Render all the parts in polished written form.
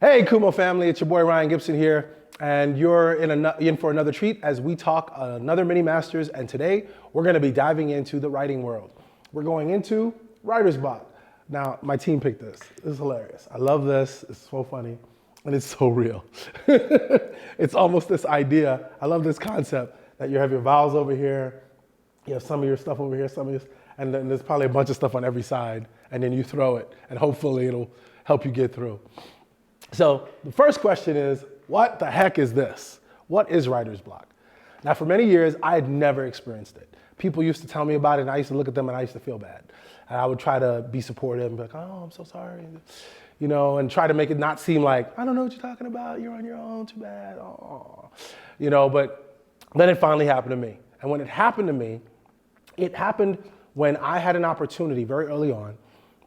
Hey, Khumo family, it's your boy Ryan Gibson here, and you're in for another treat as we talk another mini masters. And today we're going to be diving into the writing world. We're going into writer's block. Now, my team picked this. This is hilarious. I love this. It's so funny, and it's so real. It's almost this idea. I love this concept that you have your vowels over here, you have some of your stuff over here, some of your, and then there's probably a bunch of stuff on every side, and then you throw it, and hopefully it'll help you get through. So the first question is, what the heck is this? What is writer's block? Now, for many years, I had never experienced it. People used to tell me about it, and I used to look at them, and I used to feel bad. And I would try to be supportive and be like, oh, I'm so sorry, you know, and try to make it not seem like, I don't know what you're talking about, you're on your own, too bad, oh. You know, but then it finally happened to me. And when it happened to me, it happened when I had an opportunity very early on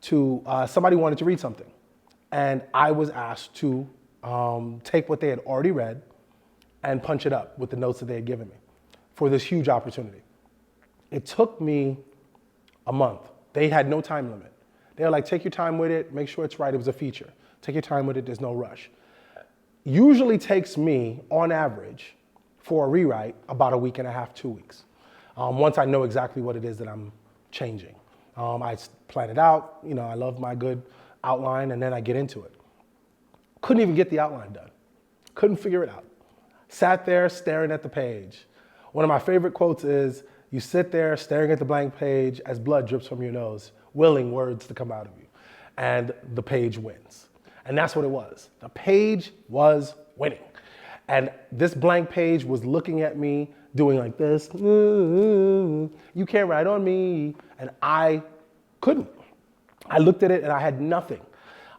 to, somebody wanted to read something. And I was asked to take what they had already read and punch it up with the notes that they had given me for this huge opportunity. It took me a month. They had no time limit. They were like, take your time with it, make sure it's right. It was a feature. Take your time with it, there's no rush. Usually takes me, on average, for a rewrite, about a week and a half, 2 weeks. Once I know exactly what it is that I'm changing. I plan it out, you know, I love my good outline, and then I get into it. Couldn't even get the outline done. Couldn't figure it out. Sat there staring at the page. One of my favorite quotes is, you sit there staring at the blank page as blood drips from your nose, willing words to come out of you. And the page wins. And that's what it was. The page was winning. And this blank page was looking at me, doing like this, you can't write on me. And I couldn't. I looked at it and I had nothing.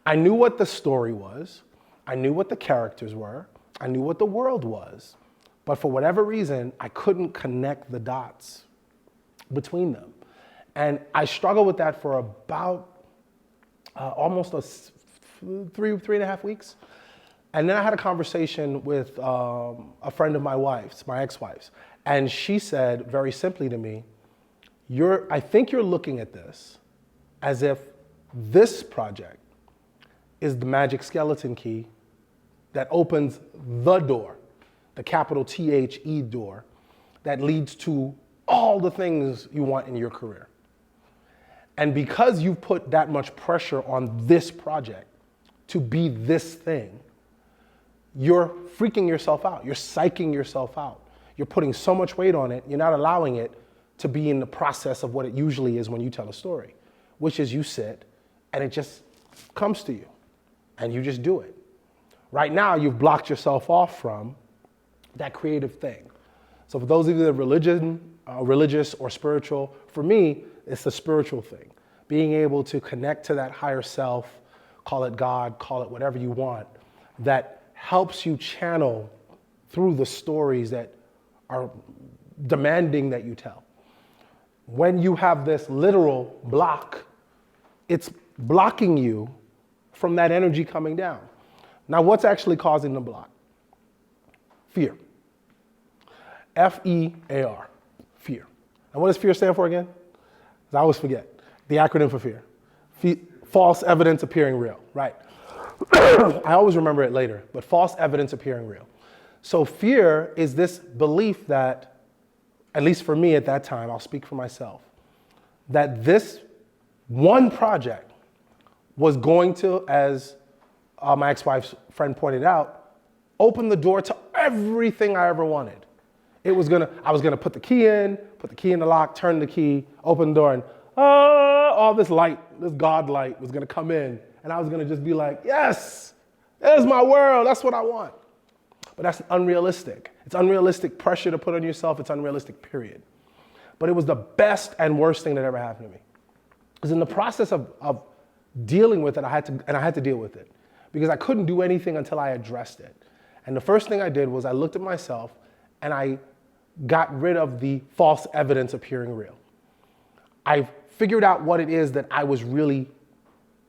I knew what the story was. I knew what the characters were. I knew what the world was. But for whatever reason, I couldn't connect the dots between them. And I struggled with that for about almost three and a half weeks. And then I had a conversation with a friend of my wife's, my ex-wife's. And she said very simply to me, I think you're looking at this as if this project is the magic skeleton key that opens the door, the capital THE door, that leads to all the things you want in your career. And because you've put that much pressure on this project to be this thing, you're freaking yourself out. You're psyching yourself out. You're putting so much weight on it, you're not allowing it to be in the process of what it usually is when you tell a story, which is you sit and it just comes to you and you just do it. Right now, you've blocked yourself off from that creative thing. So for those of you that are religious or spiritual, for me, it's the spiritual thing. Being able to connect to that higher self, call it God, call it whatever you want, that helps you channel through the stories that are demanding that you tell. When you have this literal block, it's blocking you from that energy coming down. Now, what's actually causing the block? Fear. F-E-A-R, fear. And what does fear stand for again? I always forget. The acronym for fear. False evidence appearing real, right? I always remember it later, but false evidence appearing real. So fear is this belief that, at least for me at that time, I'll speak for myself, that this one project was going to, as my ex-wife's friend pointed out, open the door to everything I ever wanted. I was gonna put the key in the lock, turn the key, open the door, and all this light, this God light was gonna come in, and I was gonna just be like, yes, there's my world, that's what I want. But that's unrealistic. It's unrealistic pressure to put on yourself, it's unrealistic, period. But it was the best and worst thing that ever happened to me. Because in the process of dealing with it, I had to deal with it. Because I couldn't do anything until I addressed it. And the first thing I did was I looked at myself and I got rid of the false evidence appearing real. I figured out what it is that I was really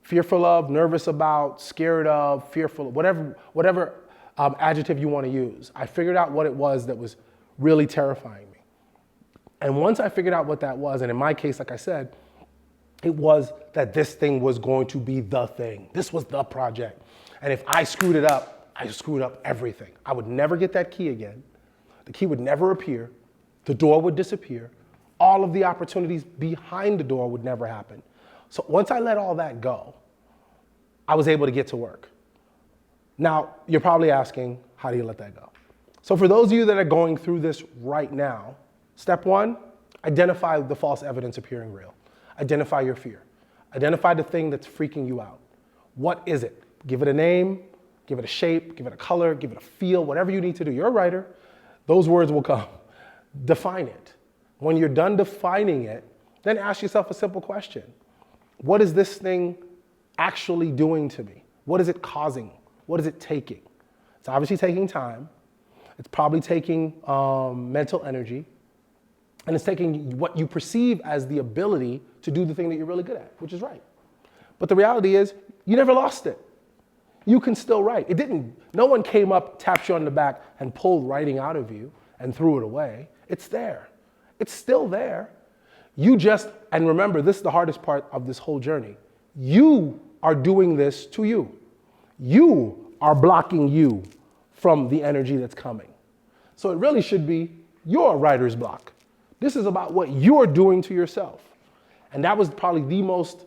fearful of, nervous about, scared of, fearful, whatever adjective you want to use. I figured out what it was that was really terrifying me. And once I figured out what that was, and in my case, like I said, it was that this thing was going to be the thing. This was the project. And if I screwed it up, I screwed up everything. I would never get that key again. The key would never appear. The door would disappear. All of the opportunities behind the door would never happen. So once I let all that go, I was able to get to work. Now, you're probably asking, how do you let that go? So for those of you that are going through this right now, step one, identify the false evidence appearing real. Identify your fear. Identify the thing that's freaking you out. What is it? Give it a name, give it a shape, give it a color, give it a feel, whatever you need to do. You're a writer. Those words will come. Define it. When you're done defining it, then ask yourself a simple question. What is this thing actually doing to me? What is it causing? What is it taking? It's obviously taking time. It's probably taking mental energy. And it's taking what you perceive as the ability to do the thing that you're really good at, which is write. But the reality is, you never lost it. You can still write. No one came up, tapped you on the back, and pulled writing out of you and threw it away. It's there. It's still there. And remember, this is the hardest part of this whole journey. You are doing this to you. You are blocking you from the energy that's coming. So it really should be your writer's block. This is about what you're doing to yourself. And that was probably the most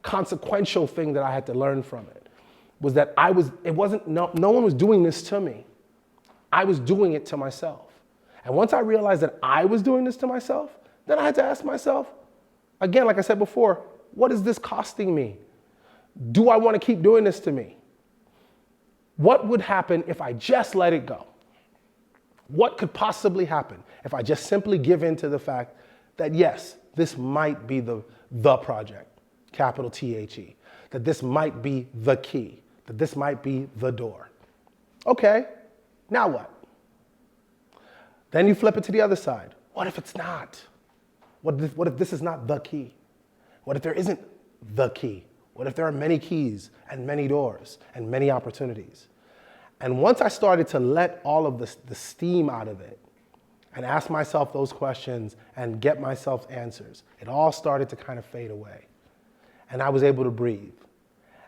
consequential thing that I had to learn from it, was that no one was doing this to me. I was doing it to myself. And once I realized that I was doing this to myself, then I had to ask myself, again, like I said before, what is this costing me? Do I want to keep doing this to me? What would happen if I just let it go? What could possibly happen if I just simply give in to the fact that, yes, this might be the project, capital T-H-E, that this might be the key, that this might be the door. Okay, now what? Then you flip it to the other side. What if it's not? What if this is not the key? What if there isn't the key? What if there are many keys and many doors and many opportunities? And once I started to let all of the steam out of it and ask myself those questions and get myself answers, it all started to kind of fade away. And I was able to breathe.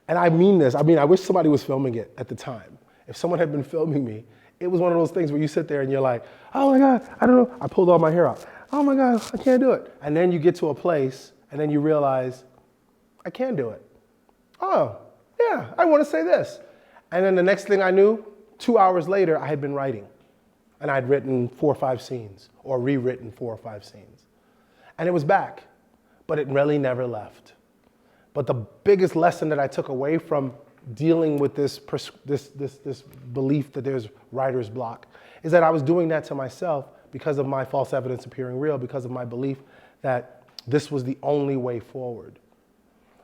And I mean this. I wish somebody was filming it at the time. If someone had been filming me, it was one of those things where you sit there and you're like, oh my God, I don't know. I pulled all my hair out. Oh my God, I can't do it. And then you get to a place and then you realize, I can do it. Oh, yeah, I want to say this. And then the next thing I knew, 2 hours later, I had been writing. And I'd written 4 or 5 scenes, or rewritten 4 or 5 scenes. And it was back, but it really never left. But the biggest lesson that I took away from dealing with this belief that there's writer's block is that I was doing that to myself because of my false evidence appearing real, because of my belief that this was the only way forward.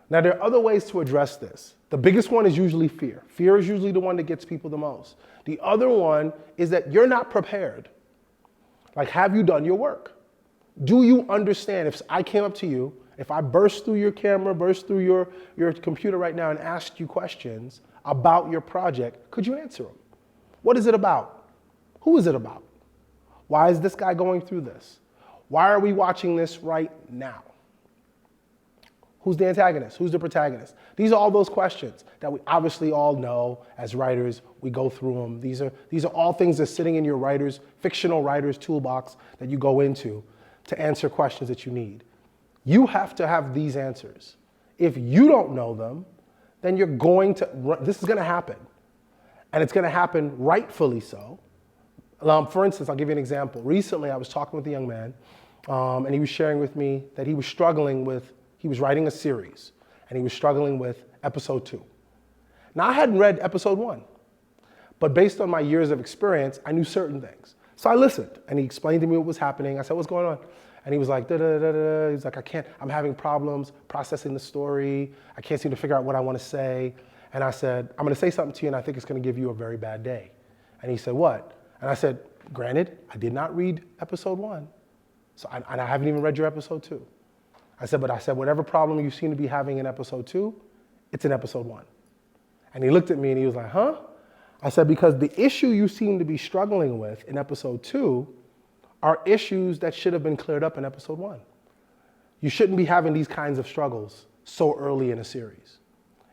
Now, there are other ways to address this. The biggest one is usually fear. Fear is usually the one that gets people the most. The other one is that you're not prepared. Like, have you done your work? Do you understand? If I came up to you, if I burst through your camera, burst through your computer right now and asked you questions about your project, could you answer them? What is it about? Who is it about? Why is this guy going through this? Why are we watching this right now? Who's the antagonist? Who's the protagonist? These are all those questions that we obviously all know as writers. We go through them. These are all things that are sitting in your fictional writer's toolbox that you go into to answer questions that you need. You have to have these answers. If you don't know them, then this is going to happen. And it's going to happen rightfully so. For instance, I'll give you an example. Recently, I was talking with a young man, and he was sharing with me that he was writing a series, and he was struggling with episode 2. Now, I hadn't read episode 1, but based on my years of experience, I knew certain things. So I listened, and he explained to me what was happening. I said, what's going on? And he was like, da-da-da-da-da. He's like, I'm having problems processing the story. I can't seem to figure out what I want to say. And I said, I'm going to say something to you, and I think it's going to give you a very bad day. And he said, what? And I said, granted, I did not read episode 1, and I haven't even read your episode 2. I said, whatever problem you seem to be having in episode 2, it's in episode 1. And he looked at me and he was like, huh? I said, because the issue you seem to be struggling with in episode 2 are issues that should have been cleared up in episode 1. You shouldn't be having these kinds of struggles so early in a series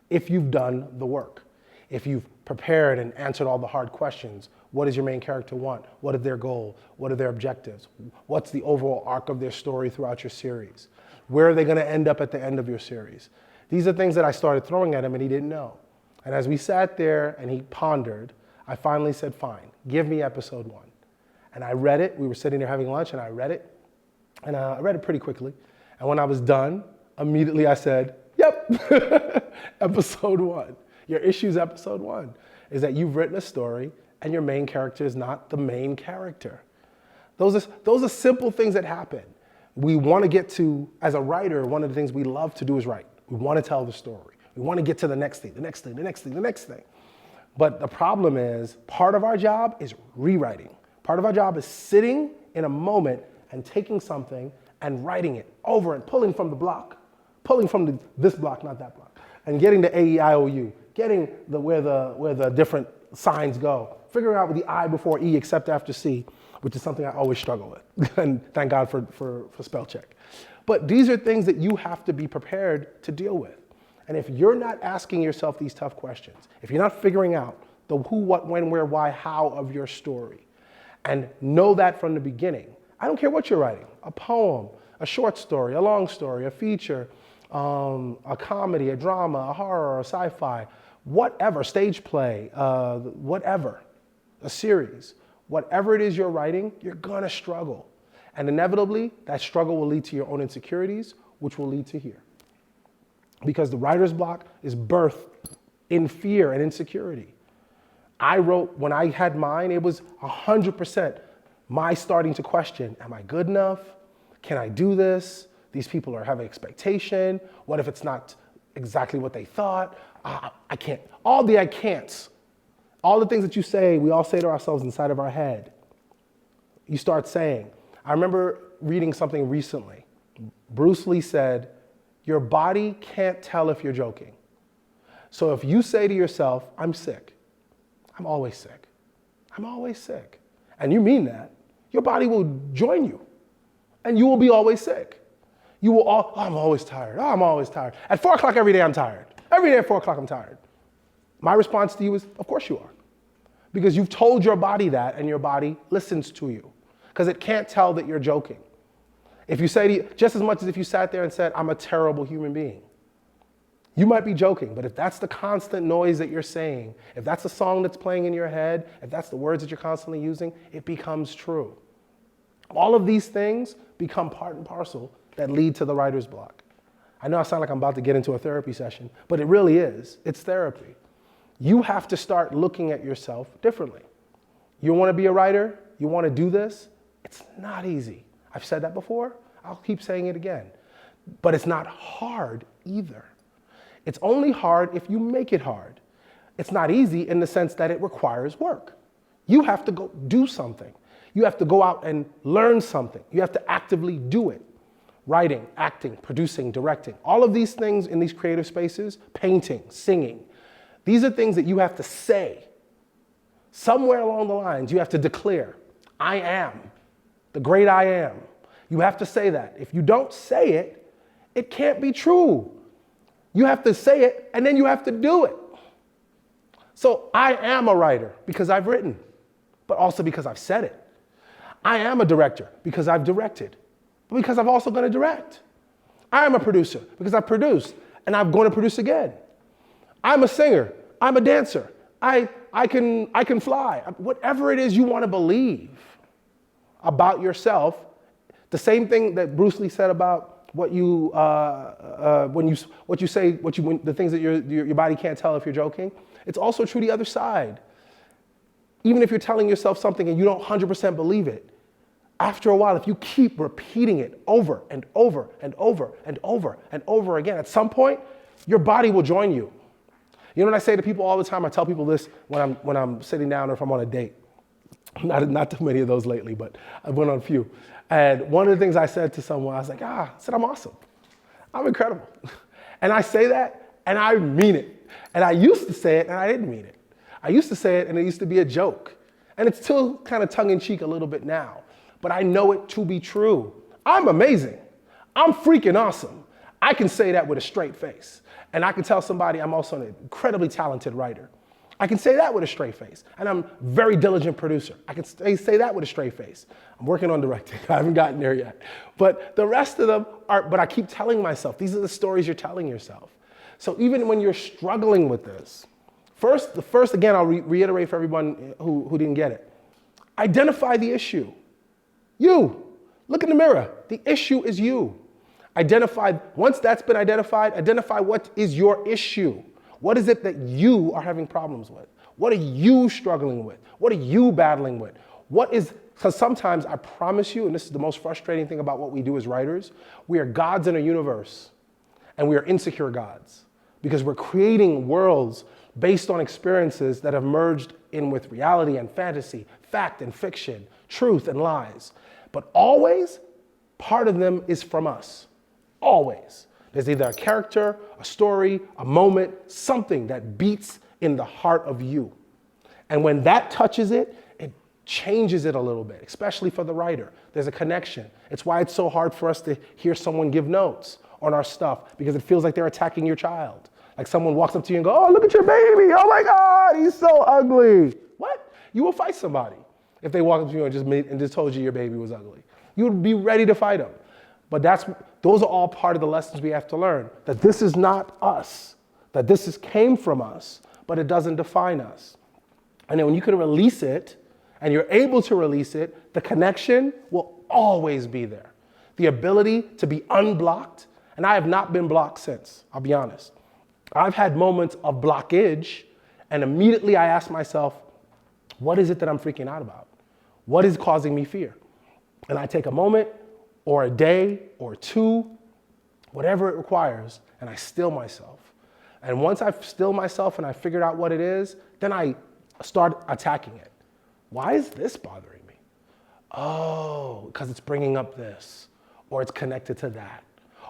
if you've done the work. if you've prepared and answered all the hard questions. What does your main character want? What is their goal? What are their objectives? What's the overall arc of their story throughout your series? Where are they going to end up at the end of your series? These are things that I started throwing at him and he didn't know. And as we sat there and he pondered, I finally said, fine, give me episode 1. And I read it. We were sitting there having lunch and I read it. And I read it pretty quickly. And when I was done, immediately I said, yep, episode 1. Your issue's episode 1 is that you've written a story and your main character is not the main character. Those are simple things that happen. We want to get to, as a writer, one of the things we love to do is write. We want to tell the story. We want to get to the next thing, the next thing, the next thing, the next thing. But the problem is, part of our job is rewriting. Part of our job is sitting in a moment and taking something and writing it over and pulling from the block, pulling from this block, not that block, and getting the A-E-I-O-U, getting where the different signs go, figuring out with the I before E except after C, which is something I always struggle with. And thank God for spell check. But these are things that you have to be prepared to deal with. And if you're not asking yourself these tough questions, if you're not figuring out the who, what, when, where, why, how of your story, and know that from the beginning, I don't care what you're writing, a poem, a short story, a long story, a feature, a comedy, a drama, a horror, a sci-fi, whatever, stage play, whatever, a series, whatever it is you're writing, you're gonna struggle. And inevitably, that struggle will lead to your own insecurities, which will lead to here. Because the writer's block is birthed in fear and insecurity. I wrote, when I had mine, it was 100% my starting to question, am I good enough? Can I do this? These people have an expectation. What if it's not exactly what they thought? I can't. All the I can'ts, all the things that you say, we all say to ourselves inside of our head. You start saying. I remember reading something recently. Bruce Lee said, your body can't tell if you're joking. So if you say to yourself, I'm sick, I'm always sick, I'm always sick, and you mean that, your body will join you, and you will be always sick. You will I'm always tired, I'm always tired. At 4 o'clock every day I'm tired. Every day at 4 o'clock I'm tired. My response to you is, of course you are. Because you've told your body that, and your body listens to you. Because it can't tell that you're joking. If you say to you, just as much as if you sat there and said, I'm a terrible human being. You might be joking, but if that's the constant noise that you're saying, if that's the song that's playing in your head, if that's the words that you're constantly using, it becomes true. All of these things become part and parcel that lead to the writer's block. I know I sound like I'm about to get into a therapy session, but it really is. It's therapy. You have to start looking at yourself differently. You want to be a writer? You want to do this? It's not easy. I've said that before. I'll keep saying it again. But it's not hard either. It's only hard if you make it hard. It's not easy in the sense that it requires work. You have to go do something. You have to go out and learn something. You have to actively do it. Writing, acting, producing, directing, all of these things in these creative spaces, painting, singing, these are things that you have to say. Somewhere along the lines, you have to declare, I am, the great I am. You have to say that. If you don't say it, it can't be true. You have to say it, and then you have to do it. So I am a writer because I've written, but also because I've said it. I am a director because I've directed, but because I'm also going to direct. I am a producer because I've produced, and I'm going to produce again. I'm a singer. I'm a dancer. I can fly. Whatever it is you want to believe about yourself, the same thing that Bruce Lee said about what you say, the things that your body can't tell if you're joking. It's also true the other side. Even if you're telling yourself something and you don't 100% believe it, after a while, if you keep repeating it over and over and over and over and over again, at some point, your body will join you. You know what I say to people all the time? I tell people this when I'm sitting down or if I'm on a date. Not too many of those lately, but I went on a few. And one of the things I said to someone, I was like, I said, I'm awesome. I'm incredible. And I say that, and I mean it. And I used to say it, and I didn't mean it. I used to say it, and it used to be a joke. And it's still kind of tongue-in-cheek a little bit now. But I know it to be true. I'm amazing. I'm freaking awesome. I can say that with a straight face. And I can tell somebody I'm also an incredibly talented writer. I can say that with a straight face. And I'm a very diligent producer. I can say that with a straight face. I'm working on directing. I haven't gotten there yet. But the rest of them are, but I keep telling myself, these are the stories you're telling yourself. So even when you're struggling with this, first again, I'll reiterate for everyone who didn't get it. Identify the issue. You. Look in the mirror. The issue is you. Once that's been identified, identify what is your issue. What is it that you are having problems with? What are you struggling with? What are you battling with? Because sometimes I promise you, and this is the most frustrating thing about what we do as writers, we are gods in a universe, and we are insecure gods because we're creating worlds based on experiences that have merged in with reality and fantasy, fact and fiction, truth and lies. But always, part of them is from us. Always. There's either a character, a story, a moment, something that beats in the heart of you. And when that touches it, it changes it a little bit, especially for the writer. There's a connection. It's why it's so hard for us to hear someone give notes on our stuff, because it feels like they're attacking your child. Like someone walks up to you and goes, oh, look at your baby. Oh my God, he's so ugly. What? You will fight somebody if they walk up to you and just told you your baby was ugly. You would be ready to fight them. But those are all part of the lessons we have to learn, that this is not us, that this came from us, but it doesn't define us. And then when you can release it, and you're able to release it, the connection will always be there. The ability to be unblocked, and I have not been blocked since, I'll be honest. I've had moments of blockage, and immediately I ask myself, what is it that I'm freaking out about? What is causing me fear? And I take a moment, or a day, or two, whatever it requires, and I still myself. And once I've stilled myself and I figured out what it is, then I start attacking it. Why is this bothering me? Oh, because it's bringing up this, or it's connected to that,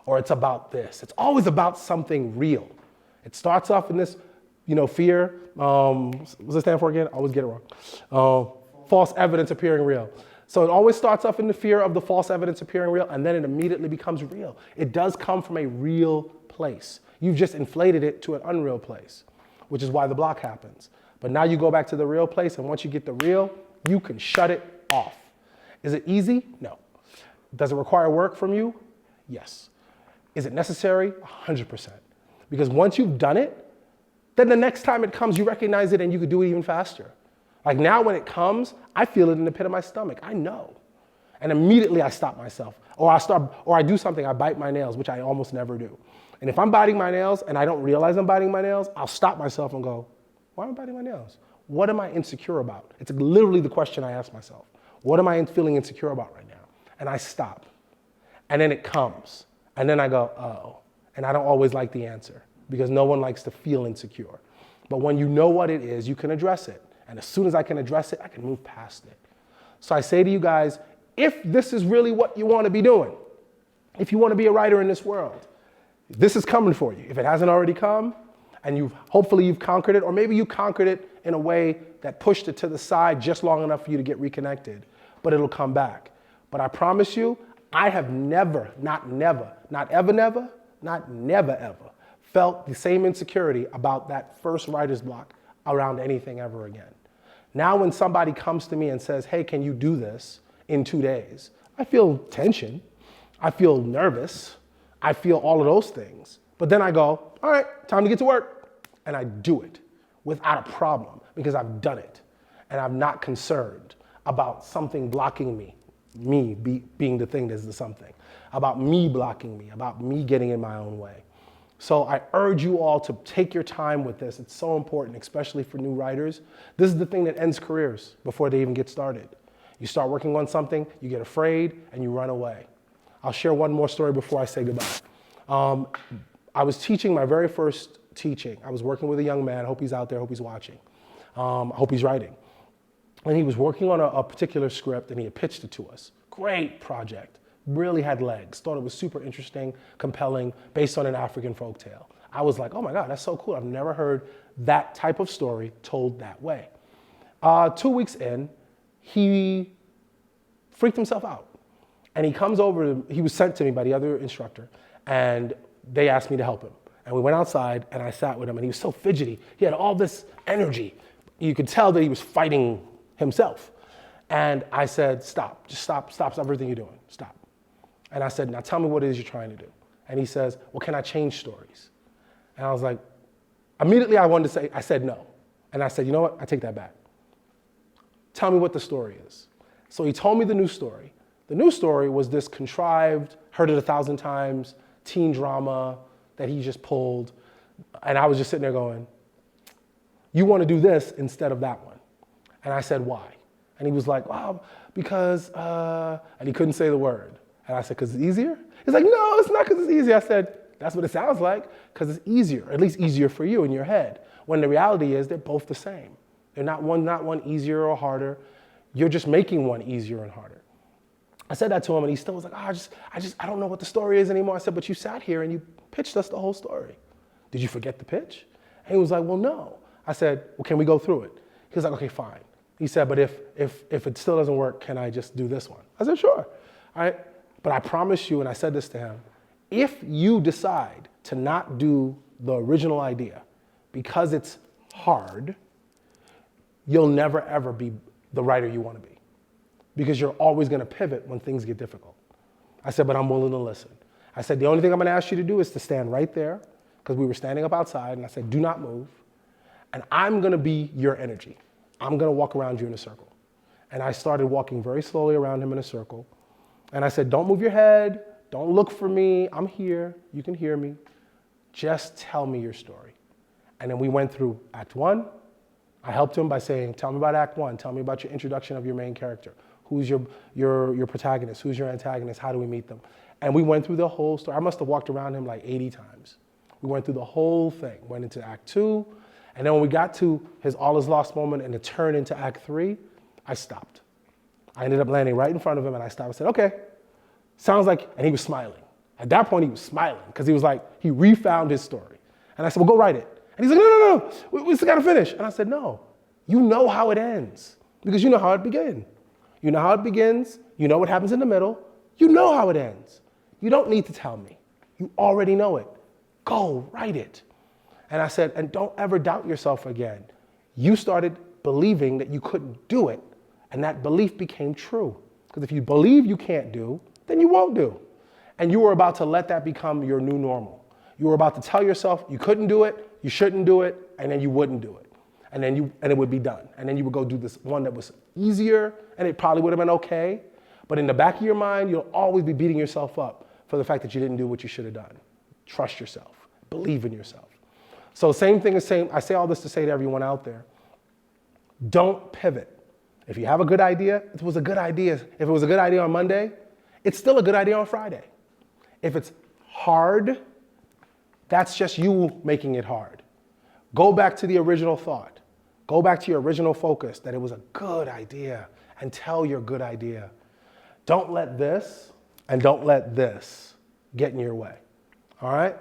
or it's about this. It's always about something real. It starts off in this, fear. What's it stand for again? I always get it wrong. False evidence appearing real. So it always starts off in the fear of the false evidence appearing real, and then it immediately becomes real. It does come from a real place. You've just inflated it to an unreal place, which is why the block happens. But now you go back to the real place, and once you get the real, you can shut it off. Is it easy? No. Does it require work from you? Yes. Is it necessary? 100%. Because once you've done it, then the next time it comes, you recognize it and you could do it even faster. Like now when it comes, I feel it in the pit of my stomach. I know. And immediately I stop myself. Or I do something, I bite my nails, which I almost never do. And if I'm biting my nails and I don't realize I'm biting my nails, I'll stop myself and go, why am I biting my nails? What am I insecure about? It's literally the question I ask myself. What am I feeling insecure about right now? And I stop. And then it comes. And then I go, oh. And I don't always like the answer because no one likes to feel insecure. But when you know what it is, you can address it. And as soon as I can address it, I can move past it. So I say to you guys, if this is really what you want to be doing, if you want to be a writer in this world, this is coming for you. If it hasn't already come, and hopefully you've conquered it, or maybe you conquered it in a way that pushed it to the side just long enough for you to get reconnected, but it'll come back. But I promise you, I have never ever felt the same insecurity about that first writer's block around anything ever again. Now when somebody comes to me and says, hey, can you do this in 2 days? I feel tension. I feel nervous. I feel all of those things. But then I go, all right, time to get to work. And I do it without a problem because I've done it. And I'm not concerned about something blocking me being the thing that's the something, about me blocking me, about me getting in my own way. So I urge you all to take your time with this. It's so important, especially for new writers. This is the thing that ends careers before they even get started. You start working on something, you get afraid, and you run away. I'll share one more story before I say goodbye. I was teaching my very first teaching. I was working with a young man. I hope he's out there. I hope he's watching. I hope he's writing. And he was working on a particular script, and he had pitched it to us. Great project. Really had legs. Thought it was super interesting, compelling, based on an African folktale. I was like, oh my God, that's so cool. I've never heard that type of story told that way. 2 weeks in, he freaked himself out. And he comes over, he was sent to me by the other instructor, and they asked me to help him. And we went outside and I sat with him and he was so fidgety. He had all this energy. You could tell that he was fighting himself. And I said, stop, just stop everything you're doing, stop. And I said, now tell me what it is you're trying to do. And he says, well, can I change stories? And I was like, immediately I said no. And I said, you know what, I take that back. Tell me what the story is. So he told me the new story. The new story was this contrived, heard it 1,000 times, teen drama that he just pulled. And I was just sitting there going, you want to do this instead of that one. And I said, why? And he was like, well, because, and he couldn't say the word. And I said, because it's easier? He's like, no, it's not because it's easier. I said, that's what it sounds like, because it's easier, at least easier for you in your head. When the reality is they're both the same. They're not one easier or harder. You're just making one easier and harder. I said that to him and he still was like, I don't know what the story is anymore. I said, but you sat here and you pitched us the whole story. Did you forget the pitch? And he was like, well, no. I said, well, can we go through it? He was like, okay, fine. He said, but if it still doesn't work, can I just do this one? I said, sure. All right. But I promise you, and I said this to him, if you decide to not do the original idea because it's hard, you'll never ever be the writer you want to be, because you're always going to pivot when things get difficult. I said, but I'm willing to listen. I said, the only thing I'm going to ask you to do is to stand right there, because we were standing up outside, and I said, do not move, and I'm going to be your energy. I'm going to walk around you in a circle. And I started walking very slowly around him in a circle, and I said, don't move your head, don't look for me, I'm here, you can hear me, just tell me your story. And then we went through Act 1. I helped him by saying, tell me about Act 1, tell me about your introduction of your main character. Who's your protagonist? Who's your antagonist? How do we meet them? And we went through the whole story. I must have walked around him like 80 times. We went through the whole thing, went into Act 2, and then when we got to his all is lost moment and it turned into Act 3, I stopped. I ended up landing right in front of him and I stopped and said, okay, sounds like, and he was smiling. At that point, he was smiling because he was like, he refound his story. And I said, well, go write it. And he's like, no, we still gotta finish. And I said, no, you know how it ends because you know how it began. You know how it begins, you know what happens in the middle, you know how it ends. You don't need to tell me. You already know it. Go write it. And I said, and don't ever doubt yourself again. You started believing that you couldn't do it, and that belief became true. Because if you believe you can't do, then you won't do. And you were about to let that become your new normal. You were about to tell yourself you couldn't do it, you shouldn't do it, and then you wouldn't do it. And it would be done. And then you would go do this one that was easier, and it probably would have been okay. But in the back of your mind, you'll always be beating yourself up for the fact that you didn't do what you should have done. Trust yourself. Believe in yourself. So same thing as saying, I say all this to say to everyone out there, don't pivot. If you have a good idea, it was a good idea. If it was a good idea on Monday, it's still a good idea on Friday. If it's hard, that's just you making it hard. Go back to the original thought. Go back to your original focus that it was a good idea and tell your good idea. Don't let this and don't let this get in your way. All right?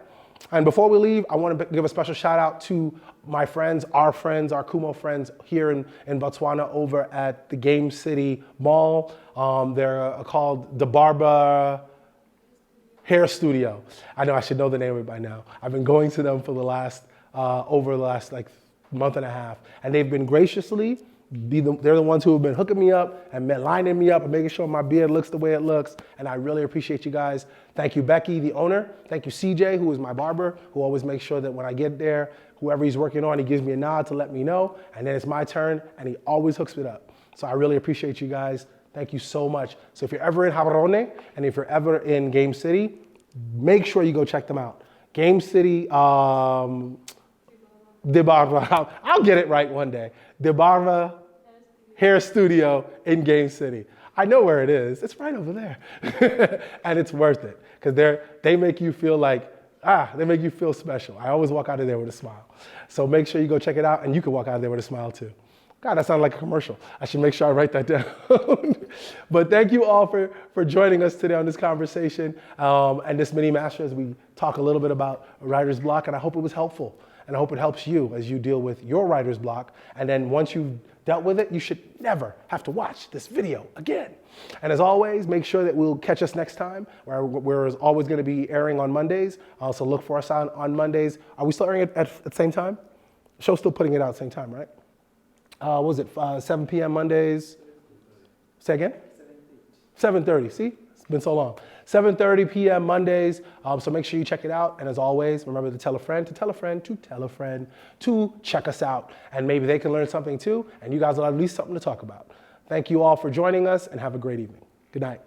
And before we leave, I want to give a special shout out to my friends, our Khumo friends here in Botswana over at the Game City Mall. They're called the Barber Hair Studio. I know I should know the name of it by now. I've been going to them for the last, over the last like month and a half. And they've been graciously, they're the ones who have been hooking me up and lining me up and making sure my beard looks the way it looks. And I really appreciate you guys. Thank you, Becky, the owner. Thank you, CJ, who is my barber, who always makes sure that when I get there, whoever he's working on, he gives me a nod to let me know. And then it's my turn, and he always hooks it up. So I really appreciate you guys. Thank you so much. So if you're ever in Gaborone, and if you're ever in Game City, make sure you go check them out. Game City, Debarva, I'll get it right one day. Debarva Hair Studio in Game City. I know where it is. It's right over there. And it's worth it because they make you feel like, they make you feel special. I always walk out of there with a smile. So make sure you go check it out and you can walk out of there with a smile too. God, that sounded like a commercial. I should make sure I write that down. But thank you all for joining us today on this conversation and this mini master as we talk a little bit about writer's block. And I hope it was helpful. And I hope it helps you as you deal with your writer's block. And then once you've dealt with it, you should never have to watch this video again. And as always, make sure that we'll catch us next time. We're always going to be airing on Mondays. Also look for us on Mondays. Are we still airing it at the same time? The show's still putting it out at the same time, right? What was it, 7 p.m. Mondays? Say again? 7:30, see? It's been so long. 7:30 p.m. Mondays, so make sure you check it out. And as always, remember to tell a friend, to tell a friend, to tell a friend, to check us out. And maybe they can learn something too, and you guys will have at least something to talk about. Thank you all for joining us, and have a great evening. Good night.